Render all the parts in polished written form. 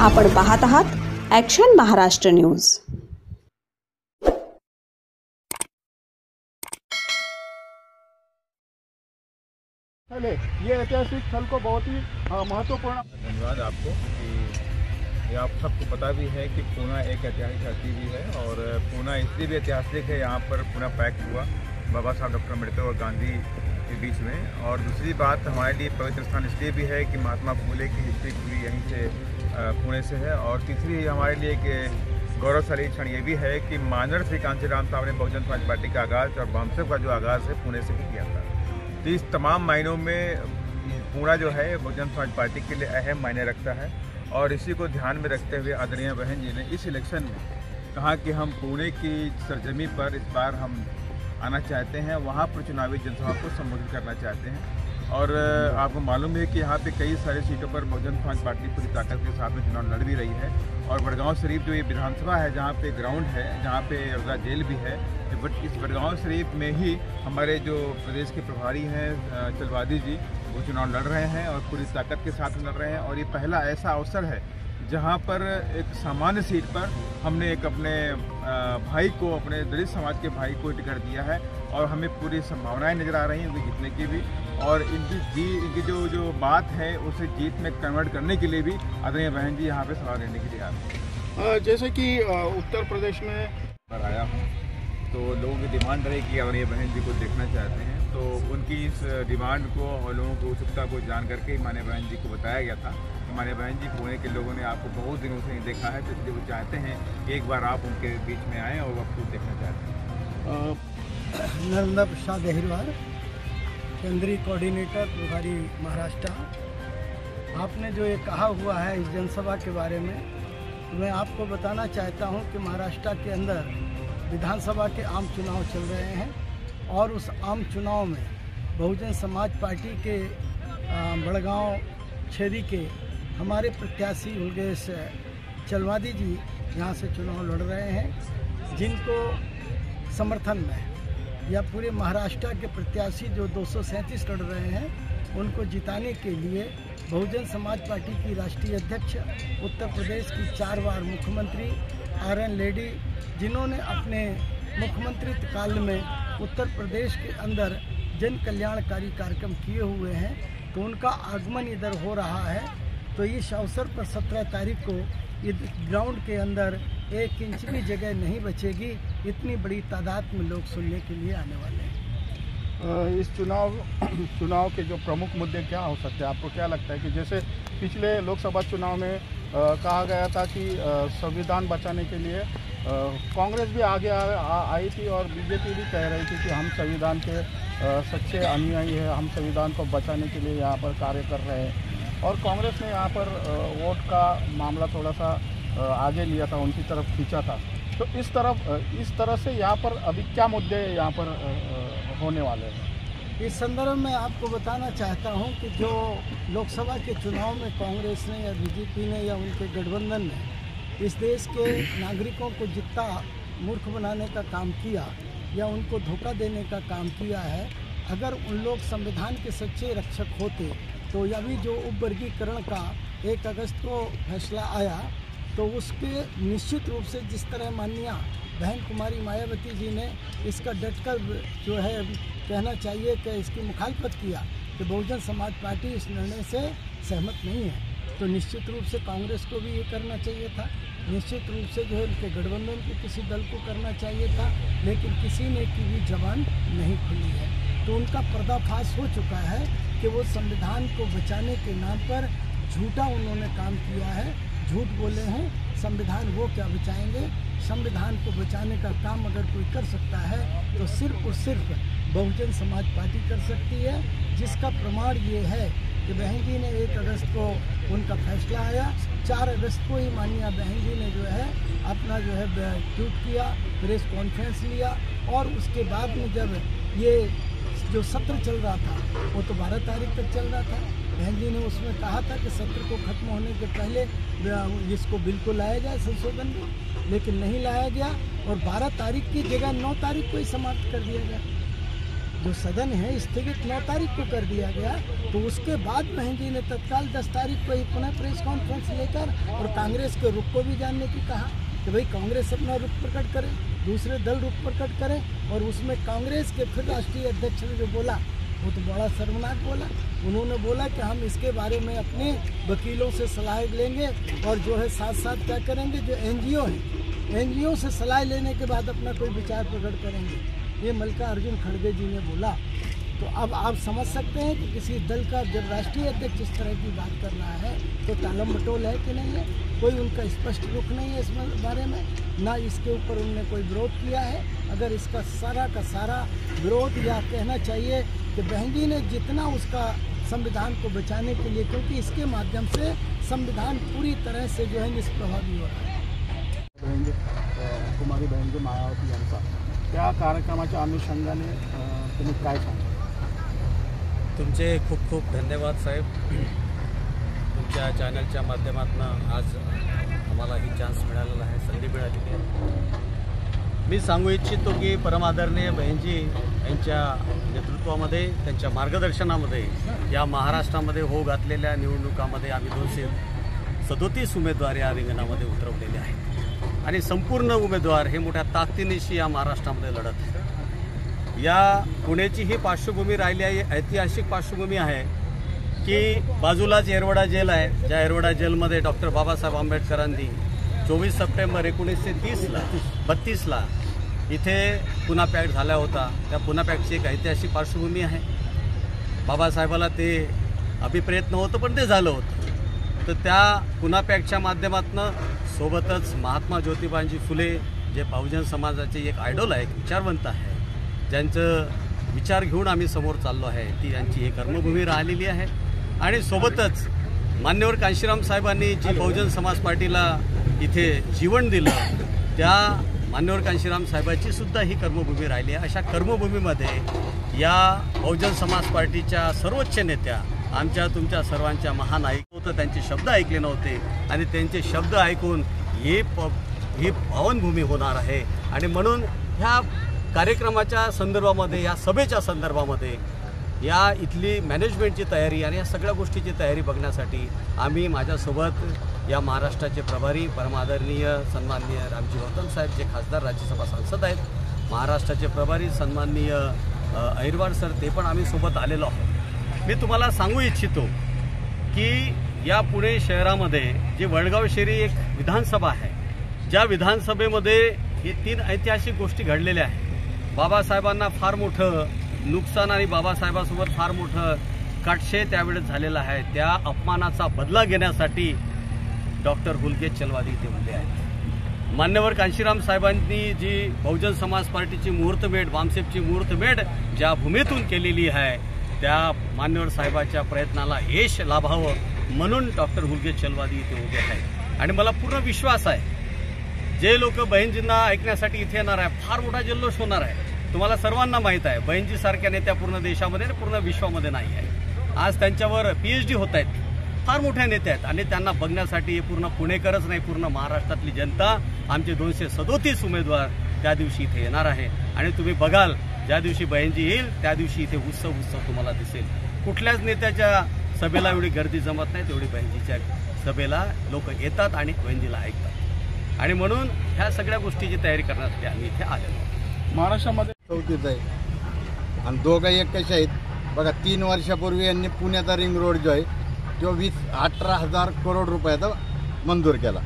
आपण पाहत आहात ॲक्शन महाराष्ट्र न्यूज। ये ऐतिहासिक स्थल को बहुत ही महत्वपूर्ण धन्यवाद आपको कि आप सबको पता भी है कि पूना एक ऐतिहासिक धरती भी है और पूना इसलिए भी ऐतिहासिक है, यहाँ पर पूना पैक्ट हुआ बाबा साहब डॉक्टर अम्बेडकर और गांधी के बीच में। और दूसरी बात हमारे लिए पवित्र स्थान इसलिए भी है कि महात्मा फुले की हिस्ट्री पूरी यहीं से पुणे से है। और तीसरी हमारे लिए एक गौरवशाली क्षण ये भी है कि मानर श्री कांशीराम साहब ने बहुजन समाज पार्टी का आगाज़ और वामसप का जो आगाज़ है पुणे से ही किया था। तो इस तमाम मायनों में पूना जो है बहुजन समाज पार्टी के लिए अहम मायने रखता है। और इसी को ध्यान में रखते हुए आदरणीय बहन जी ने इस इलेक्शन में कहा कि हम पुणे की सरजमी पर इस बार हम आना चाहते हैं, वहाँ पर चुनावी जनसभा को संबोधित करना चाहते हैं। और आपको मालूम है कि यहाँ पे कई सारी सीटों पर बहुजन समाज पार्टी पूरी ताकत के साथ में चुनाव लड़ भी रही है। और बड़गांव शरीफ जो ये विधानसभा है, जहाँ पे ग्राउंड है, जहाँ पे अगला जेल भी है, बट इस बड़गांव शरीफ में ही हमारे जो प्रदेश के प्रभारी हैं चलवादी जी, वो चुनाव लड़ रहे हैं और पूरी ताकत के साथ लड़ रहे हैं। और ये पहला ऐसा अवसर है जहाँ पर एक सामान्य सीट पर हमने एक अपने भाई को, अपने दलित समाज के भाई को टिकट दिया है और हमें पूरी संभावनाएं नज़र आ रही हैं उनके जीतने की भी। और इनकी जो बात है उसे जीत में कन्वर्ट करने के लिए भी आदरणीय बहन जी यहाँ पे सवाल लेने के लिए आ रहे हैं। जैसे कि उत्तर प्रदेश में पर आया हूँ तो लोगों की डिमांड रही कि आदरणीय बहन जी को देखना चाहते हैं, तो उनकी इस डिमांड को और लोगों की उत्सुकता को जान करके माननीय बहन जी को बताया गया था। हमारे बहन जी पुणे के लोगों ने आपको बहुत दिनों से नहीं देखा है, तो इसलिए वो चाहते हैं कि एक बार आप उनके बीच में आएँ और वो आपको देखना चाहते हैं। नर्मदा प्रसाद अहिरवार, केंद्रीय कोऑर्डिनेटर प्रभारी महाराष्ट्र। आपने जो ये कहा हुआ है इस जनसभा के बारे में, मैं आपको बताना चाहता हूँ कि महाराष्ट्र के अंदर विधानसभा के आम चुनाव चल रहे हैं और उस आम चुनाव में बहुजन समाज पार्टी के बड़गांव क्षेत्र के हमारे प्रत्याशी उल्गेश चलवादी जी यहाँ से चुनाव लड़ रहे हैं, जिनको समर्थन में या पूरे महाराष्ट्र के प्रत्याशी जो 237 लड़ रहे हैं उनको जिताने के लिए बहुजन समाज पार्टी की राष्ट्रीय अध्यक्ष, उत्तर प्रदेश की 4 बार मुख्यमंत्री आर.एन. लेडी, जिन्होंने अपने मुख्यमंत्री काल में उत्तर प्रदेश के अंदर जन कल्याणकारी कार्यक्रम किए हुए हैं, तो उनका आगमन इधर हो रहा है। तो इस अवसर पर 17 तारीख को इस ग्राउंड के अंदर 1 इंच भी जगह नहीं बचेगी, इतनी बड़ी तादाद में लोग सुनने के लिए आने वाले हैं। इस चुनाव के जो प्रमुख मुद्दे क्या हो सकते हैं, आपको क्या लगता है कि जैसे पिछले लोकसभा चुनाव में कहा गया था कि संविधान बचाने के लिए कांग्रेस भी आगे आई थी और बीजेपी भी कह रही थी कि हम संविधान के सच्चे अनुयायी हैं, हम संविधान को बचाने के लिए यहाँ पर कार्य कर रहे हैं। और कांग्रेस ने यहाँ पर वोट का मामला थोड़ा सा आगे लिया था, उनकी तरफ खींचा था। तो इस तरह से यहाँ पर अभी क्या मुद्दे यहाँ पर होने वाले हैं? इस संदर्भ में आपको बताना चाहता हूँ कि जो लोकसभा के चुनाव में कांग्रेस ने या बीजेपी ने या उनके गठबंधन ने इस देश के नागरिकों को जितना मूर्ख बनाने का काम किया या उनको धोखा देने का काम किया है, अगर उन लोग संविधान के सच्चे रक्षक होते तो अभी जो उपवर्गीकरण का 1 अगस्त को फैसला आया, तो उसके निश्चित रूप से जिस तरह माननीय बहन कुमारी मायावती जी ने इसका डटकर जो है कहना चाहिए कि इसकी मुखालफत किया कि बहुजन समाज पार्टी इस निर्णय से सहमत नहीं है, तो निश्चित रूप से कांग्रेस को भी ये करना चाहिए था, निश्चित रूप से जो है उनके गठबंधन के किसी दल को करना चाहिए था, लेकिन किसी ने की भी जबान नहीं खुली है। तो उनका पर्दाफाश हो चुका है कि वो संविधान को बचाने के नाम पर झूठा उन्होंने काम किया है, झूठ बोले हैं। संविधान वो क्या बचाएंगे? संविधान को बचाने का काम अगर कोई कर सकता है तो सिर्फ और सिर्फ बहुजन समाज पार्टी कर सकती है, जिसका प्रमाण ये है कि बहन जी ने 1 अगस्त को उनका फैसला आया, 4 अगस्त को ही माननीय बहन जी ने जो है अपना जो है ट्वीट किया, प्रेस कॉन्फ्रेंस लिया, और उसके बाद में जब ये जो सत्र चल रहा था वो तो 12 तारीख तक चल रहा था, बहन जी ने उसमें कहा था कि सत्र को खत्म होने के पहले इसको बिल्कुल लाया जाए संशोधन को, लेकिन नहीं लाया गया और 12 तारीख की जगह 9 तारीख को ही समाप्त कर दिया गया। जो सदन है स्थगित 9 तारीख को कर दिया गया। तो उसके बाद बहन जी ने तत्काल 10 तारीख को ही पुनः प्रेस कॉन्फ्रेंस लेकर और कांग्रेस के रुख को भी जानने की कहा कि भाई कांग्रेस अपना रुख प्रकट करे, दूसरे दल रुख प्रकट करें। और उसमें कांग्रेस के फिर राष्ट्रीय अध्यक्ष ने जो बोला वो तो बड़ा शर्मनाक बोला। उन्होंने बोला कि हम इसके बारे में अपने वकीलों से सलाह लेंगे और जो है साथ साथ क्या करेंगे, जो एनजीओ हैं एनजीओ से सलाह लेने के बाद अपना कोई विचार प्रकट करेंगे। ये मल्लिकार्जुन खड़गे जी ने बोला। तो अब आप समझ सकते हैं कि किसी दल का जब राष्ट्रीय अध्यक्ष इस तरह की बात कर रहा है तो टालम बटोल है कि नहीं है। कोई उनका स्पष्ट रुख नहीं है इस बारे में, ना इसके ऊपर उन्होंने कोई विरोध किया है। अगर इसका सारा का सारा विरोध या कहना चाहिए कि बहन जी ने जितना उसका संविधान को बचाने के लिए, क्योंकि इसके माध्यम से संविधान पूरी तरह से जो है निष्प्रभावी हो रहा है। कुमारी बहन जी मायावती यांचा त्या कार्यक्रमाच्या अनुषंगाने तुम्ही काय सांगा? तुमचे खूप खूप धन्यवाद साहेब. तुमच्या चॅनलच्या माध्यमातून आज आम्हाला ही चान्स मिळालेला आहे, संधी मिळालेली आहे. मी सांगू इच्छितो की परमादरणीय बहिणजी यांच्या नेतृत्वामध्ये, त्यांच्या मार्गदर्शनामध्ये या महाराष्ट्रामध्ये होऊ घातलेल्या निवडणुकामध्ये आम्ही 237 उमेदवार या रिंगणामध्ये उतरवलेले आहेत आणि संपूर्ण उमेदवार हे मोठ्या ताकदीनिशी या महाराष्ट्रामध्ये लढत आहेत. या पुण्याची ही पार्श्वभूमी राहिली आहे, ऐतिहासिक पार्श्वभूमी आहे की बाजूलाच येरवडा जेल आहे. ज्या येरवडा जेलमध्ये डॉक्टर बाबासाहेब आंबेडकरांनी 24 सप्टेंबर 1932ला इथे पुन्हा पॅक्ट झाला होता. त्या पुन्हा पॅक्टची एक ऐतिहासिक पार्श्वभूमी आहे. बाबासाहेबाला ते अभिप्रेत नव्हतं पण ते झालं होतं. तर त्या पुन्हा पॅक्टच्या माध्यमातून सोबतच महात्मा ज्योतिबाजी फुले जे बहुजन समाजाचे एक आयडॉल आहे, विचारवंत आहे, ज्यांचं विचार घेऊन आम्ही समोर चाललो आहे, ती यांची ही कर्मभूमी राहिलेली आहे. आणि सोबतच मान्यवर कांशीराम साहेबांनी जी बहुजन समाज पार्टीला इथे जीवन दिलं, त्या मान्यवर कांशीराम साहेबांची सुद्धा ही कर्मभूमी राहिली आहे. अशा कर्मभूमीमध्ये या बहुजन समाज पार्टीच्या सर्वोच्च नेत्या आमच्या तुमच्या सर्वांच्या महान ऐकवतं, त्यांचे शब्द ऐकले नव्हते आणि त्यांचे शब्द ऐकून ही पावनभूमी होणार आहे. आणि म्हणून ह्या कार्यक्रमाच्या संदर्भामध्ये, या सभेच्या संदर्भामध्ये या इथली मॅनेजमेंटची तयारी आणि या सगळ्या गोष्टीची तयारी बघण्यासाठी आम्ही माझ्यासोबत या महाराष्ट्राचे प्रभारी परमादरणीय सन्माननीय रामजी गौतम साहेब जे खासदार राज्यसभा सांसद आहेत, महाराष्ट्राचे प्रभारी सन्माननीय अहिरवार सर, ते पण आम्ही सोबत आलेलो आहोत. मी तुम्हाला सांगू इच्छितो की या पुणे शहरामध्ये जी वडगाव शेरी एक विधानसभा आहे, ज्या विधानसभेमध्ये ही 3 ऐतिहासिक गोष्टी घडलेल्या आहेत. बाबासाहेबांना फार मोठं नुकसान आणि बाबासाहेबांसोबत फार मोठं काटशे त्यावेळेस झालेलं आहे. त्या अपमानाचा बदला घेण्यासाठी डॉक्टर हुलगे चलवादी इथे उभे आहेत. मान्यवर कांशीराम साहेबांनी जी बहुजन समाज पार्टीची मुहूर्तमेढ, वामसेपची मुहूर्तमेढ ज्या भूमीतून केलेली आहे, त्या मान्यवर साहेबांच्या प्रयत्नाला यश लाभावं म्हणून डॉक्टर हुलगे चलवादी इथे उभे आहेत. आणि मला पूर्ण विश्वास आहे जे लोक बहिणजींना ऐकण्यासाठी इथे येणार आहे, फार मोठा जल्लोष होणार आहे. तुम्हाला सर्वांना माहीत आहे बहिणजी सारख्या नेत्या पूर्ण देशामध्ये पूर्ण विश्वामध्ये नाही आहे. आज त्यांच्यावर PhD होत आहेत, फार मोठ्या नेत्या आहेत आणि त्यांना बघण्यासाठी पूर्ण पुणेकरच नाही, पूर्ण महाराष्ट्रातली जनता, आमचे 237 उमेदवार त्या दिवशी इथे येणार आहे. आणि तुम्ही बघाल ज्या दिवशी बहिणजी येईल त्या दिवशी इथे उत्सव तुम्हाला दिसेल. कुठल्याच नेत्याच्या सभेला एवढी गर्दी जमत नाही तेवढी बहिणजीच्या सभेला लोक येतात आणि बहिणजीला ऐकतात. आणि म्हणून ह्या सगळ्या गोष्टीची तयारी करण्यासाठी आम्ही इथे आलेलो आहोत. महाराष्ट्रामध्ये 34 आहे आणि दोघं एक कसे आहेत बघा. 3 वर्षापूर्वी यांनी पुण्याचा रिंग रोड जो आहे तो 18,000 करोड रुपयाचा मंजूर केला.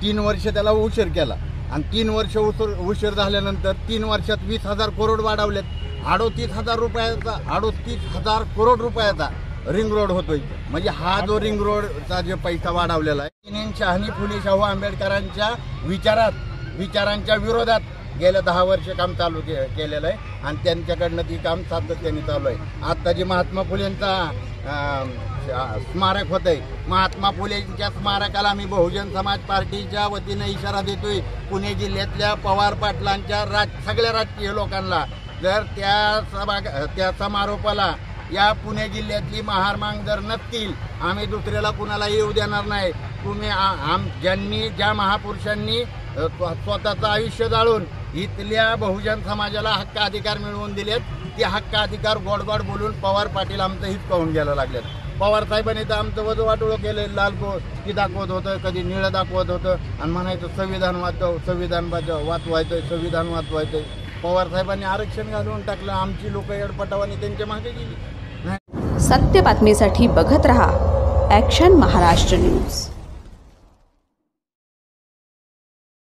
3 वर्ष त्याला उशीर केला आणि 3 वर्ष उशीर झाल्यानंतर 3 वर्षात 20,000 करोड वाढवलेत. 38,000 करोड रुपयाचा रिंग रोड होतोय. म्हणजे हा जो रिंग रोडचा जो पैसा वाढवलेला आहे, शहानी फुले शाहू आंबेडकरांच्या विचारांच्या विरोधात गेल्या 10 वर्ष काम चालू केलेलं आहे आणि त्यांच्याकडनं ती काम सातत्याने चालू आहे. आता जे महात्मा फुलेंचा स्मारक होत आहे, महात्मा फुलेंच्या स्मारकाला आम्ही बहुजन समाज पार्टीच्या वतीनं इशारा देतोय. पुणे जिल्ह्यातल्या पवार पाटलांच्या सगळ्या राजकीय लोकांना जर त्या समारोपाला या पुणे जिल्ह्यातली महारमांग जर नसतील, आम्ही दुसऱ्याला कुणाला येऊ देणार नाही. तुम्ही ज्या महापुरुषांनी स्वतःचं आयुष्य जाळून इथल्या बहुजन समाजाला हक्क अधिकार मिळवून दिलेत, ते हक्क अधिकार गोड गोड बोलून पवार पाटील आमचं हित पाहून घ्यायला लागलेत. पवार साहेबांनी तर आमचं वजू वाटोळं केलं. लाल की दाखवत होतं, कधी निळं दाखवत होतं आणि म्हणायचं संविधान वाचवायचं, संविधान वाचवायचं. पवार साहेबांनी आरक्षण घालून टाकलं. आमची लोक एडपटावानी त्यांच्या मागे गेली. सत्य बातमीसाठी बघत रहा ॲक्शन महाराष्ट्र न्यूज.